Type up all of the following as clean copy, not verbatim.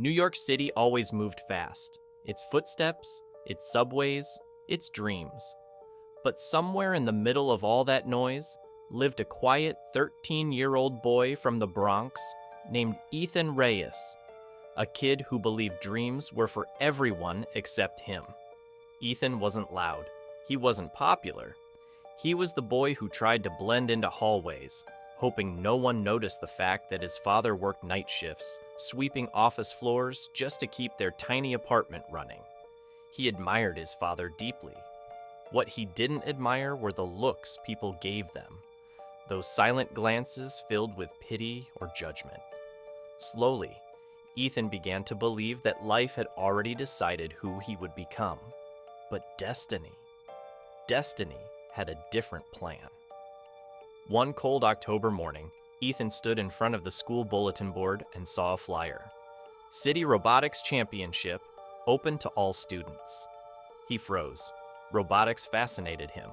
New York City always moved fast. Its footsteps, its subways, its dreams. But somewhere in the middle of all that noise lived a quiet 13-year-old boy from the Bronx named Ethan Reyes, a kid who believed dreams were for everyone except him. Ethan wasn't loud. He wasn't popular. He was the boy who tried to blend into hallways, hoping no one noticed the fact that his father worked night shifts, sweeping office floors just to keep their tiny apartment running. He admired his father deeply. What he didn't admire were the looks people gave them, those silent glances filled with pity or judgment. Slowly, Ethan began to believe that life had already decided who he would become. But destiny had a different plan. One cold October morning, Ethan stood in front of the school bulletin board and saw a flyer. City Robotics Championship, open to all students. He froze. Robotics fascinated him.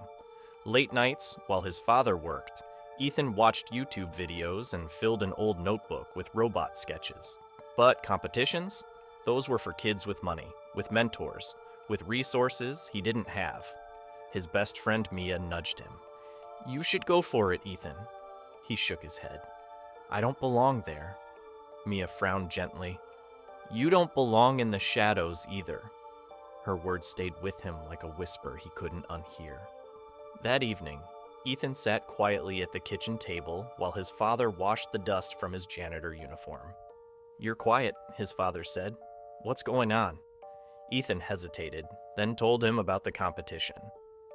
Late nights, while his father worked, Ethan watched YouTube videos and filled an old notebook with robot sketches. But competitions? Those were for kids with money, with mentors, with resources he didn't have. His best friend Mia nudged him. "You should go for it, Ethan." He shook his head. "I don't belong there." Mia frowned gently. "You don't belong in the shadows either." Her words stayed with him like a whisper he couldn't unhear. That evening, Ethan sat quietly at the kitchen table while his father washed the dust from his janitor uniform. "You're quiet," his father said. "What's going on?" Ethan hesitated, then told him about the competition.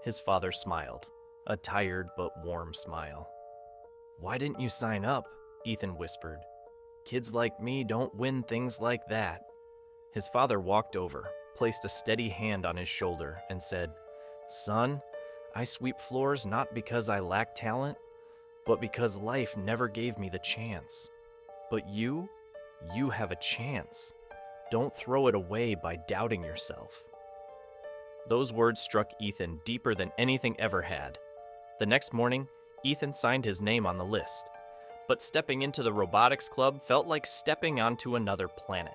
His father smiled, a tired but warm smile. "Why didn't you sign up?" Ethan whispered. "Kids like me don't win things like that." His father walked over, placed a steady hand on his shoulder, and said, "Son, I sweep floors not because I lack talent, but because life never gave me the chance. But you have a chance. Don't throw it away by doubting yourself." Those words struck Ethan deeper than anything ever had. The next morning, Ethan signed his name on the list. But stepping into the robotics club felt like stepping onto another planet.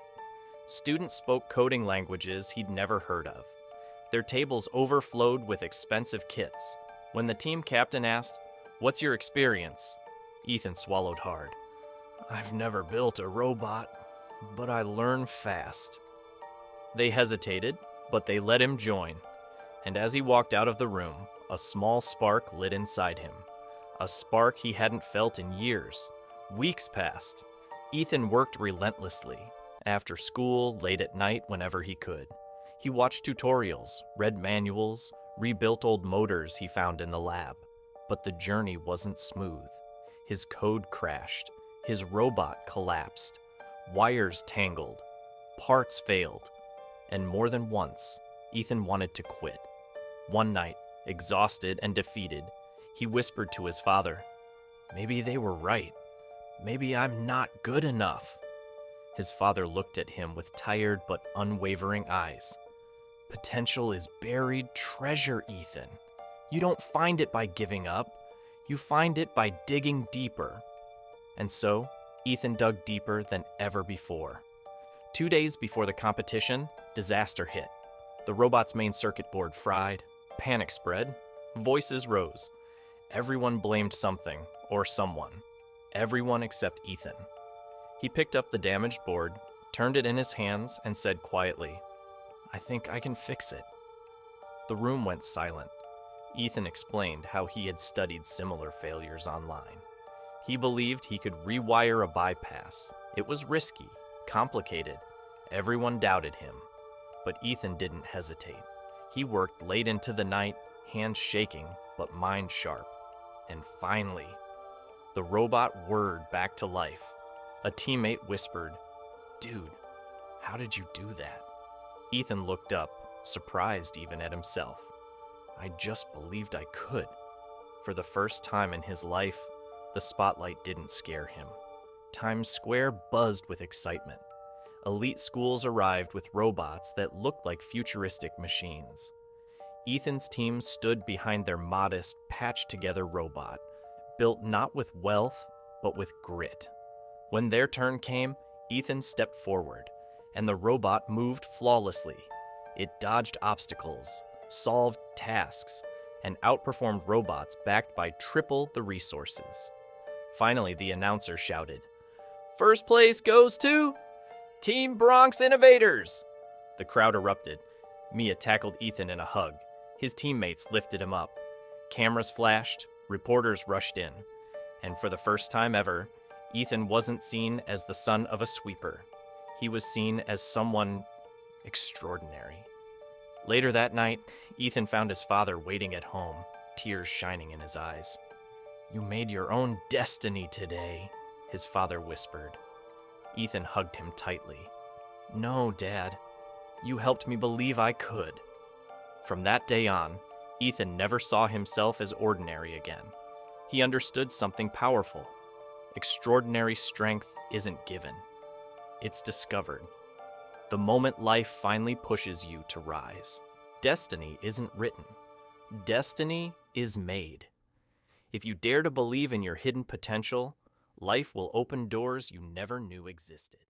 Students spoke coding languages he'd never heard of. Their tables overflowed with expensive kits. When the team captain asked, "What's your experience?" Ethan swallowed hard. "I've never built a robot, but I learn fast." They hesitated, but they let him join. And as he walked out of the room, a small spark lit inside him. A spark he hadn't felt in years. Weeks passed. Ethan worked relentlessly. After school, late at night, whenever he could. He watched tutorials, read manuals, rebuilt old motors he found in the lab. But the journey wasn't smooth. His code crashed. His robot collapsed. Wires tangled. Parts failed. And more than once, Ethan wanted to quit. One night, exhausted and defeated, he whispered to his father, "Maybe they were right. Maybe I'm not good enough." His father looked at him with tired but unwavering eyes. "Potential is buried treasure, Ethan. You don't find it by giving up. You find it by digging deeper." And so, Ethan dug deeper than ever before. 2 days before the competition, disaster hit. The robot's main circuit board fried, panic spread, voices rose. Everyone blamed something or someone. Everyone except Ethan. He picked up the damaged board, turned it in his hands, and said quietly, "I think I can fix it." The room went silent. Ethan explained how he had studied similar failures online. He believed he could rewire a bypass. It was risky, complicated. Everyone doubted him. But Ethan didn't hesitate. He worked late into the night, hands shaking, but mind sharp. And finally, the robot whirred back to life. A teammate whispered, "Dude, how did you do that?" Ethan looked up, surprised even at himself. "I just believed I could." For the first time in his life, the spotlight didn't scare him. Times Square buzzed with excitement. Elite schools arrived with robots that looked like futuristic machines. Ethan's team stood behind their modest, patched-together robot, built not with wealth, but with grit. When their turn came, Ethan stepped forward. and the robot moved flawlessly. It dodged obstacles, solved tasks, and outperformed robots backed by triple the resources. Finally, the announcer shouted, "First place goes to Team Bronx Innovators!" The crowd erupted. Mia tackled Ethan in a hug. His teammates lifted him up. Cameras flashed, reporters rushed in. And for the first time ever, Ethan wasn't seen as the son of a sweeper. He was seen as someone extraordinary. Later that night, Ethan found his father waiting at home, tears shining in his eyes. "You made your own destiny today," his father whispered. Ethan hugged him tightly. "No, Dad. You helped me believe I could." From that day on, Ethan never saw himself as ordinary again. He understood something powerful. Extraordinary strength isn't given. It's discovered. The moment life finally pushes you to rise. Destiny isn't written. Destiny is made. If you dare to believe in your hidden potential, life will open doors you never knew existed.